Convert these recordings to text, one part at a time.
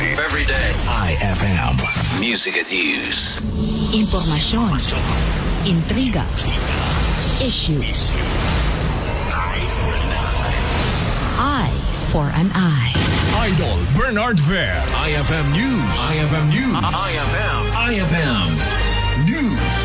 exclusive every day. IFM Music at News. Impormasyon, intriga, issue. Eye for an eye. Idol Bernard Ver. IFM News. IFM News. IFM News.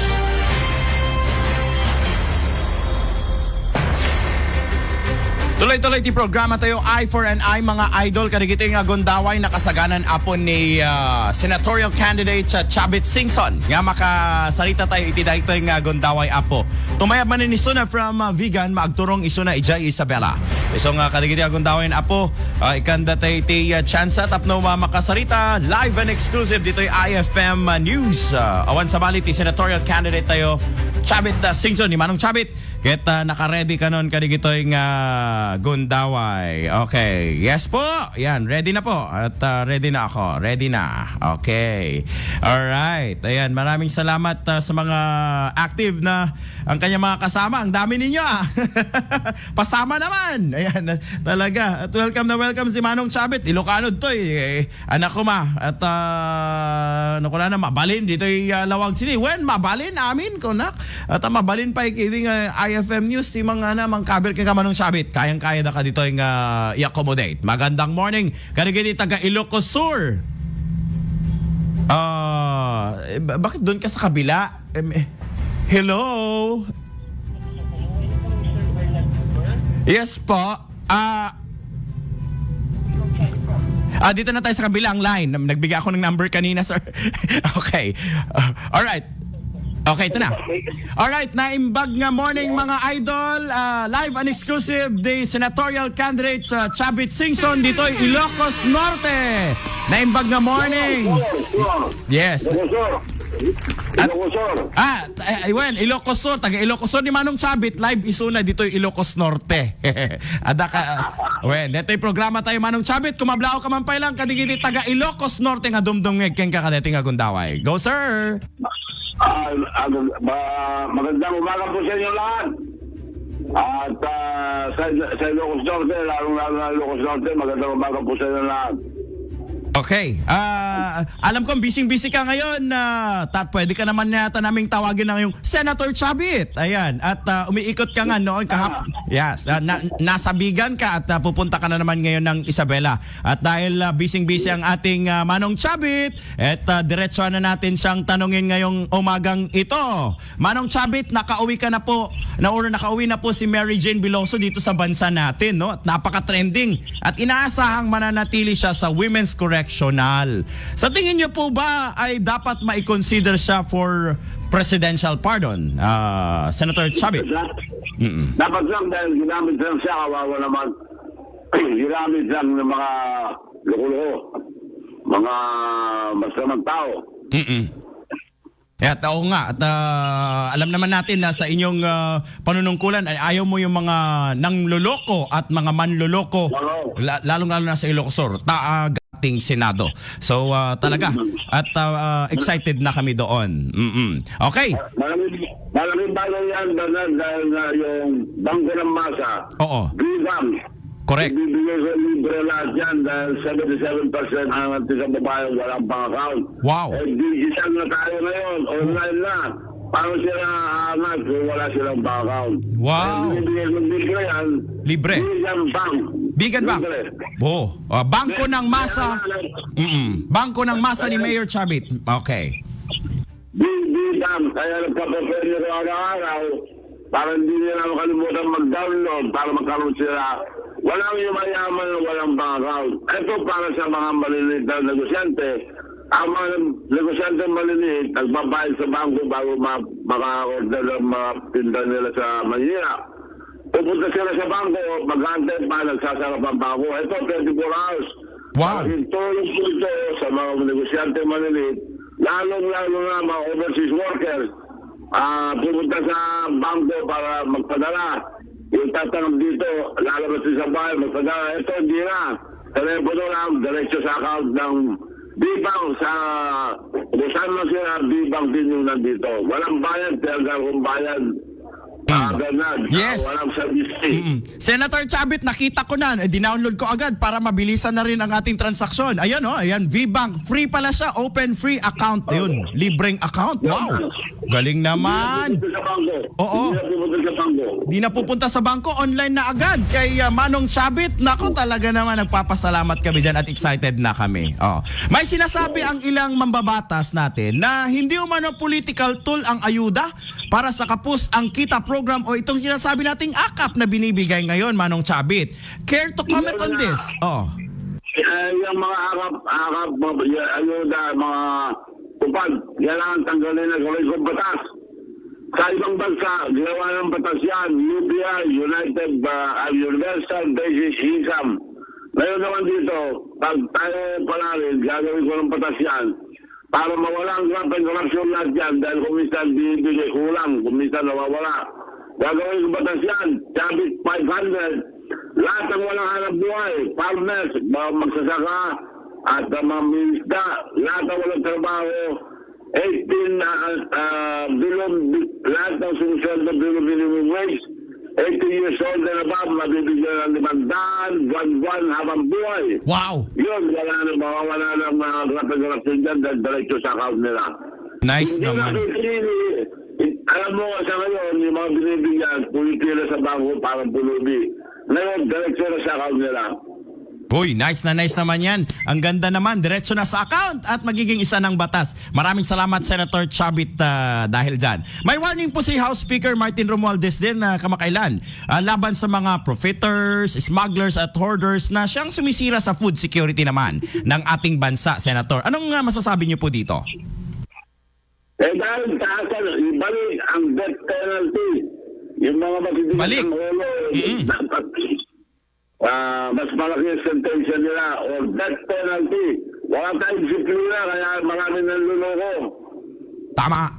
Tuloy-tuloy ti programa tayo Eye for an Eye mga idol kadigito nga gundaway nakasaganan apon ni senatorial candidate sa Chavit Singson nga makasalita tayo iti daytoy nga gundaway apo tumayab man ni Isuna from vegan maagturong Isuna Ijay Isabela iso nga kadigito nga gundaway apo ikanda tayo iti chance tapno makasalita live and exclusive dito'y IFM News awan sa bali ti senatorial candidate tayo Chavit Singson ni Manong Chavit kita naka-ready kanon kadigitoy nga gundaway. Okay. Yes po. Yan. Ready na po. At ready na ako. Ready na. Okay. Alright. Ayan. Maraming salamat sa mga active na ang kanyang mga kasama. Ang dami ninyo Pasama naman. Ayan. Talaga. At welcome na welcome si Manong Chavit. Ilocano to anak ko ma. At ano ko na mabalin. Dito'y lawag sini. When mabalin amin ko nak. At mabalin pa ikiting IFM News. Di mga namang kaber kay Manong Chavit. Kayang-kaya na ka dito yung i-accommodate. Magandang morning. Karigini taga Ilocos Sur. Bakit doon ka sa kabila? Hello? Yes po. Dito na tayo sa kabilang line. Nagbigay ako ng number kanina, sir. Okay. Alright. Okay, ito na. Alright, naimbag nga morning mga idol. Live and exclusive, the senatorial candidate sa Chavit Singson dito'y Ilocos Norte. Naimbag nga morning. Yes. Ilocos Sur. Taga Ilocos Sur ni Manong Chavit. Live isuna dito'y Ilocos Norte. Dito'y programa tayo Manong Chavit. Kumablao ka man pa lang. Kadigili taga Ilocos Norte nga dumdumngeg keng kakadete nga gundaway. Go, sir. Magandang umaga po sa inyo lahat. At sa Ilocos Norte, lalong-lalo na Ilocos Norte, magandang umaga po sa inyo lahat. Okay. Alam ko busy-busy ka ngayon. Pwede ka naman yata naming tawagin ng yung Senator Chavit. Ayan. At umiikot ka nga noon yes. Nasabigan ka at pupunta ka na naman ngayon ng Isabela. At dahil busy-busy ang ating Manong Chavit, at diretso na natin siyang tanungin ngayong umagang ito. Manong Chavit, nakauwi na po si Mary Jane Biloso dito sa bansa natin, no? At napaka-trending. At inaasahang mananatili siya sa Women's Correctional. Sa tingin niyo po ba ay dapat ma-consider siya for presidential pardon, Senator Chavit? Dapat lang dahil ginamit lang siya, kawawa naman. Ginamit lang ng mga loko-loko, mga masamang tao. At oo nga, at alam naman natin na sa inyong panunungkulan ay ayaw mo yung mga nangloloko at mga manloloko, lalong-lalo na sa Ilocos Sur, ating Senado. So talaga, at excited na kami doon. Okay. Malaking bagay yan, Bernard, dahil na yung Bangko ng Masa. Oo. Bigam. Correct. Ibibigay sa libre lahat yan dahil 77% ang ating sa babae walang pang-account. Wow. Digital na tayo ngayon. Online na. Paano sila aangat kung wala silang pang-account? Wow. Ibibigay ng libre yan. Libre. Bigan Bank. Bigan Bank. Bangko ng Masa. Bangko ng Masa ni Mayor Chavit. Okay. Bigan. Kaya nagkapapel nyo araw-araw para hindi nila makalimutan mag-download para magkaroon sila. Walang yumayaman na walang pang-account. Ito para sa mga maliliit na negosyante. Ang mga negosyante maliliit, nagbabayad sa bangko bago maka-order ng mga tinda nila sa Manila. Pupunta sila sa bangko, mag-antay pa, nagsasarap ang bangko. Ito, 24 hours. Wow. Malaking tulong po ito sa mga negosyante maliliit, lalong-lalo na mga overseas workers. Pupunta sa bangko para magpadala. Yung tatanong dito, lalabas sa bahay, magpadala. Ito, hindi na. Telepono lang, diretso sa account ng B-Bank sa kung saan lang sila, B-Bank din yung nandito. Walang bayad, talaga kung bayad Bernard. Yes. Walang service. Senator Chavit, nakita ko na, dinownload ko agad para mabilisan na rin ang ating transaksyon. Ayan ayan, VBank, free pala siya, open free account. Ayun, libreng account. Wow, galing naman. Hindi na pupunta sa bangko. Oo. Hindi na pupunta sa bangko. Di na pupunta sa bangko, online na agad kay Manong Chavit. Nako, talaga naman nagpapasalamat kami dyan at excited na kami. May sinasabi ang ilang mambabatas natin na hindi umano political tool ang ayuda para sa kapus ang kita program o itong sinasabi nating AKAP na binibigay ngayon, Manong Chavit. Care to comment on this? Yung mga akap, ayuda, mga tupad, kailangan tanggalin na gawin kong batas. Sa ibang bansa, ginawa ng batas yan, UBI, Universal Basic Income. Ngayon naman dito, pag tayo pala rin, gagawin ko ng batas yan para mawala ang grabe ng korupsyon lahat yan dahil kung minsan binibigay kulang, kung minsan nawawala. Gagawin ko batas yan, Chavit 500, lahat ng walang hanap buhay, farmers, magsasaka, at mga minista, lahat ng walang trabaho, 18 lahat ng sumusweldo below minimum wage, 18 years old and above, mabibigyan ng 500, buwan habang buhay. Wow! Yun, mawawala ng mga grabe-grabe dyan dahil diretso sa account nila. Nice Hindi naman. Alam mo sa ngayon, yung mga binibigyan, pulipila sa bangko parang pulubi. Ngayon, diretso na sa account nila. Uy, nice naman yan. Ang ganda naman, diretso na sa account at magiging isa ng batas. Maraming salamat, Senator Chavit, dahil dyan. May warning po si House Speaker Martin Romualdez din na kamakailan laban sa mga profiteers, smugglers at hoarders na siyang sumisira sa food security naman ng ating bansa, Senator. Anong masasabi niyo po dito? Dahil taasan, ibalik ang death penalty. Yung mga matitigas Balik. ng ulo, dapat mas malaki ang sentensya nila or death penalty. Wala tayong disiplina kaya marami nang luloko. Tama.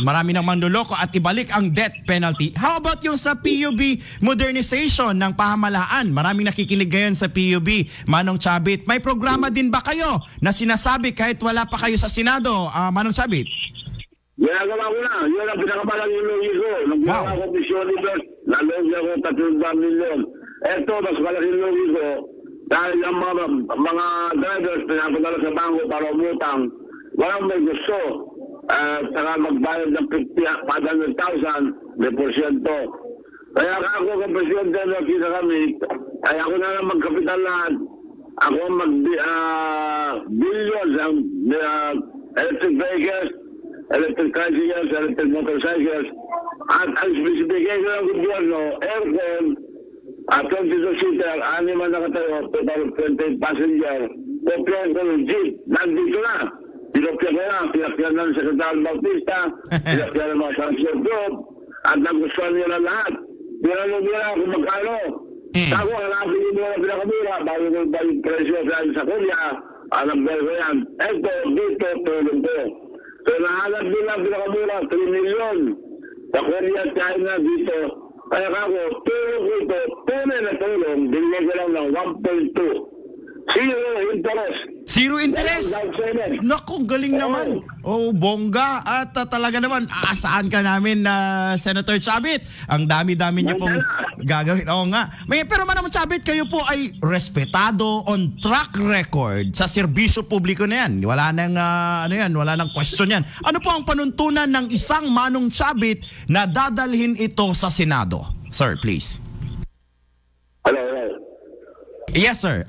Marami nang manluloko at ibalik ang death penalty. How about yung sa PUB modernization ng pamahalaan? Maraming nakikinig ngayon sa PUB, Manong Chavit. May programa din ba kayo na sinasabi kahit wala pa kayo sa Senado, Manong Chavit? Ginagawa ko na. Yun ang pinakamalang lugi ko. Nung ginawa ko Mission Universe, nalogi ako 32 million. Eto, mas malaking lugi ko dahil ang mga drivers pinapadala sa bangko para umutang, walang may gusto. Saka magbayad ng 500,000, may porsyento. Kaya ako kung presidente na kita kami, ay ako na lang magkapital lahat. Ako billions ang electric vehicles, electric tricycles, electric motorcycles, at ang specification ng gobyerno, aircon, 22-seater, 6 man nakatayo, total 28 passenger, kopyan ko ng jeep, nandito na. Pinopyan ko na, pinapyan ng Secretary Bautista, pinapyan ng mga transport group, at nagustuhan nila lahat. Pinanong nila kung magkano. Ako, hanapin nyo na pinakamura, bago ko ba yung presyo sa Korea, alam ko yan. Eto, dito, tulong ko. So, nahanap nila pinakamura, 3 million. Sa Korea, China, dito. Kaya ako, tulong ko ito, tunay na tulong, binigay ko lang ng 1.2. Zero interest. Zero interest? Naku, galing naman. Bongga. At talaga naman, aasaan ka namin na Senator Chavit. Ang dami-dami niyo pong gagawin. Oo nga. Pero Manong Chavit, kayo po ay respetado on track record sa serbisyo publiko na yan. Wala nang, wala nang question yan. Ano po ang panuntunan ng isang Manong Chavit na dadalhin ito sa Senado? Sir, please. Hello. Yes, sir.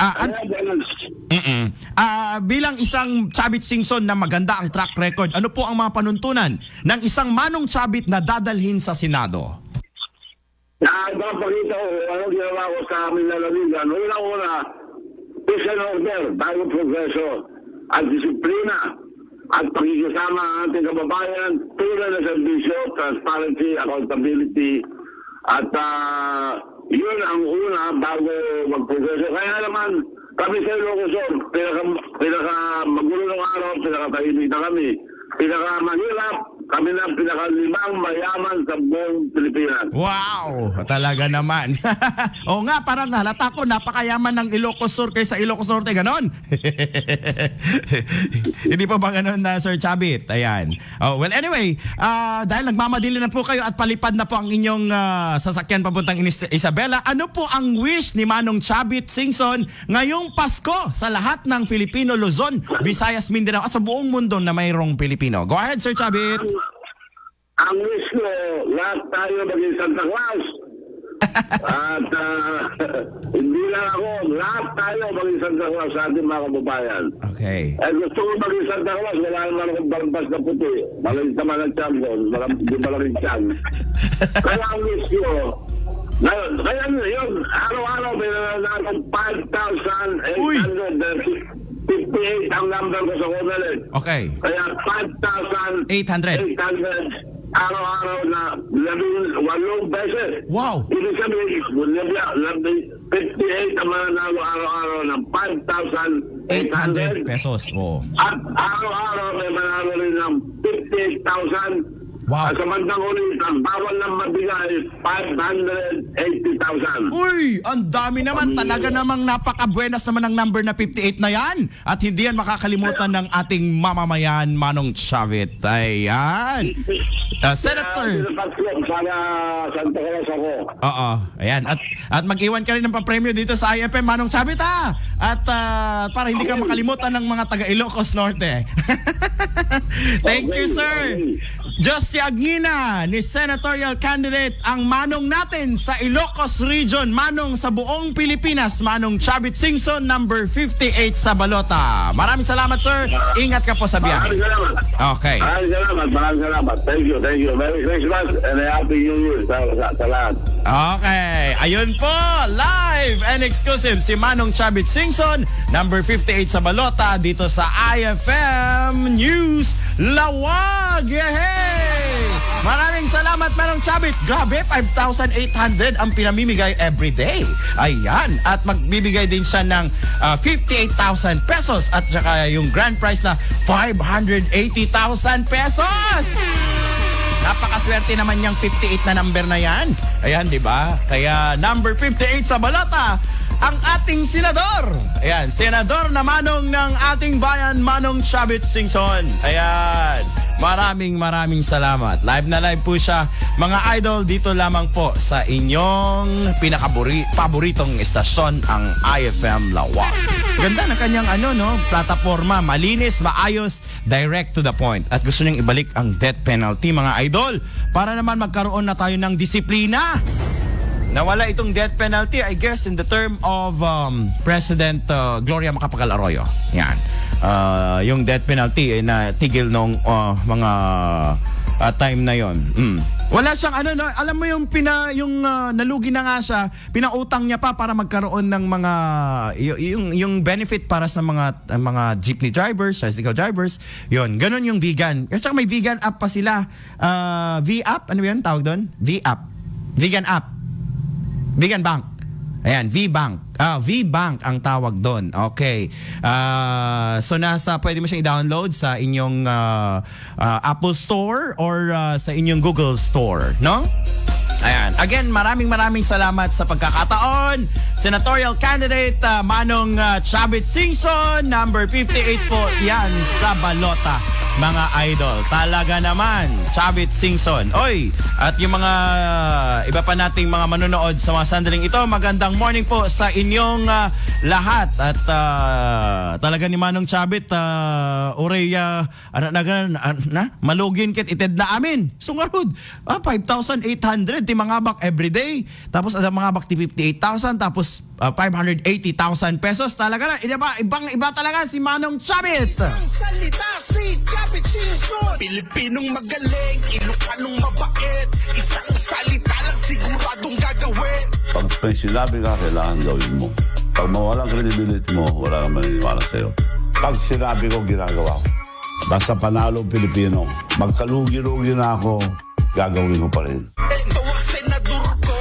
Bilang isang Chavit Singson na maganda ang track record, ano po ang mga panuntunan ng isang Manong Chavit na dadalhin sa Senado? Napakita ko anong ginawa ko sa amin na laligan. Una-una, peace and order, bago progreso, at disiplina, at pagkikisama ang ating kababayan, tunay na serbisyo, transparency, accountability, at yun ang una bago mag-progreso. Kaya naman, kami sa Ilocos, pinaka magulo ng araw, pinaka-tahimik na kami. Pinaka-mahirap, kami na ang pinakalimang mayaman sa buong Pilipinas. Wow! Talaga naman. Oo nga, parang halata ko, napakayaman ng Ilocos Sur kaysa Ilocos Norte, ganon. Hindi pa ba ganon na Sir Chabit? Ayan. Oh, well, anyway, dahil nagmamadili na po kayo at palipad na po ang inyong sasakyan papuntang Isabela, ano po ang wish ni Manong Chabit Singson ngayong Pasko sa lahat ng Filipino, Luzon, Visayas, Mindanao at sa buong mundo na mayroong Pilipino? Go ahead, Sir Chabit. Ang wish ko, lahat tayo maging Santa Claus. At hindi lang ako, lahat tayo maging Santa Claus sa ating mga kababayan. Okay. Gusto ko maging Santa Claus, wala naman akong barbas na puti. Malamig naman ang tiyan ko, di malamig tiyan. Kaya ang wish ko, ngayon, kaya yun, araw-araw may nananakong 5,858 ang number ko sa Comelec. Okay. Kaya 5,800 araw-araw na 18 beses. Wow! Ibig sabihin, 58 ang mananalo araw-araw ng 800 5,800 pesos. Oh. at araw-araw may mananalo rin ng 58,000. Wow. Sa bandang ulit, ang bawal ng mabigay 580,000. Uy, ang dami naman. Talaga namang napakabuenas naman ang number na 58 na yan. At hindi yan makakalimutan ng ating mamamayan, Manong Chavit. Ayan. Senator. Sana Santa Claus ako. Oo. Ayan. At mag-iwan ka rin ng papremyo dito sa IFM, Manong Chavit, ha? At para hindi ka makalimutan ng mga taga Ilocos Norte. Thank you, sir. Justy Aguina, ni senatorial candidate ang manong natin sa Ilocos Region, manong sa buong Pilipinas, Manong Chabit Singson, number 58 sa balota. Maraming salamat, sir. Ingat ka po sa biyahe. Maraming salamat. Okay. Maraming salamat. Thank you. Merry Christmas and a Happy New Year sa lahat. Okay. Ayun po, live and exclusive si Manong Chabit Singson, number 58 sa balota dito sa IFM News Lawag. Yehey! Maraming salamat, Manong Chabit. Grabe, 5,800 ang pinamimigay everyday. Ayan. At magbibigay din siya ng 58,000 pesos at saka yung grand prize na 580,000 pesos. Napakaswerte naman yung 58 na number na yan. Ayan, di ba? Kaya number 58 sa balota, ang ating senador. Ayan, senador na manong ng ating bayan, Manong Chabit Singson. Ayan. Maraming salamat. Live na live po siya. Mga idol, dito lamang po sa inyong paboritong estasyon, ang IFM Lawag. Ganda ng kanyang plataforma. Malinis, maayos, direct to the point. At gusto niyang ibalik ang death penalty, mga idol. Para naman magkaroon na tayo ng disiplina. Nawala itong death penalty, I guess, in the term of President Gloria Macapagal Arroyo. Yan. Yung death penalty na tigil nung mga time na yon. Wala siyang alam mo yung nalugi na nga siya, pinautang niya pa para magkaroon ng mga yung benefit para sa mga jeepney drivers, tricycle drivers. Yon, ganun yung vegan. Kasi may vegan app pa sila. V-app, ano 'yan tawag doon? V-app. Vegan app. Vegan Bank. Ayan, V-Bank. V-Bank ang tawag doon. Okay. So pwede mo siyang i-download sa inyong Apple Store or sa inyong Google Store, no? Ayan. Again, maraming salamat sa pagkakataon. Senatorial candidate Manong Chabit Singson, number 58 po yan sa balota, mga idol. Talaga naman, Chabit Singson. Oy, at yung mga iba pa nating mga manonood sa mga sandaling ito, magandang morning po sa inyong lahat. At talaga ni Manong Chabit, malugin kit ited na amin. Sungarod, 5,800 ti mga bak everyday. Tapos ada mga bak ti 58,000, tapos 580,000 pesos. Talaga na, iba talaga si Manong Chabit. Isang salita si Chabit Singson, Pilipinong magaling, Ilocanong mabait. Isang salita lang siguradong gagawin. Pag may sinabi ka, kailangan gawin mo. Pag mawalang credibility mo, wala kang maniniwala sa'yo. Pag sinabi ko, ginagawa ko. Basta panalo Pilipino, magkalugi-lugi na ako, gagawin ko pa rin. Ito ang senador ko,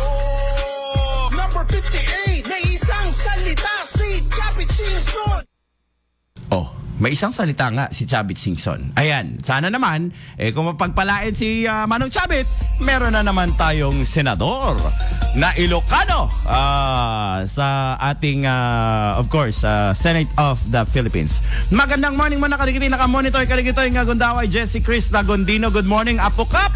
number 58, may isang salita si Chabit Singson. Oh, May isang salita nga si Chavit Singson. Ayan, sana naman, kung mapagpalain si Manong Chavit, meron na naman tayong senador na Ilocano sa ating, of course, Senate of the Philippines. Magandang morning mga kaligiti, nakamonitor kaligito yung Gundaway, Jessie Chris Lagondino. Good morning, Apo Kap!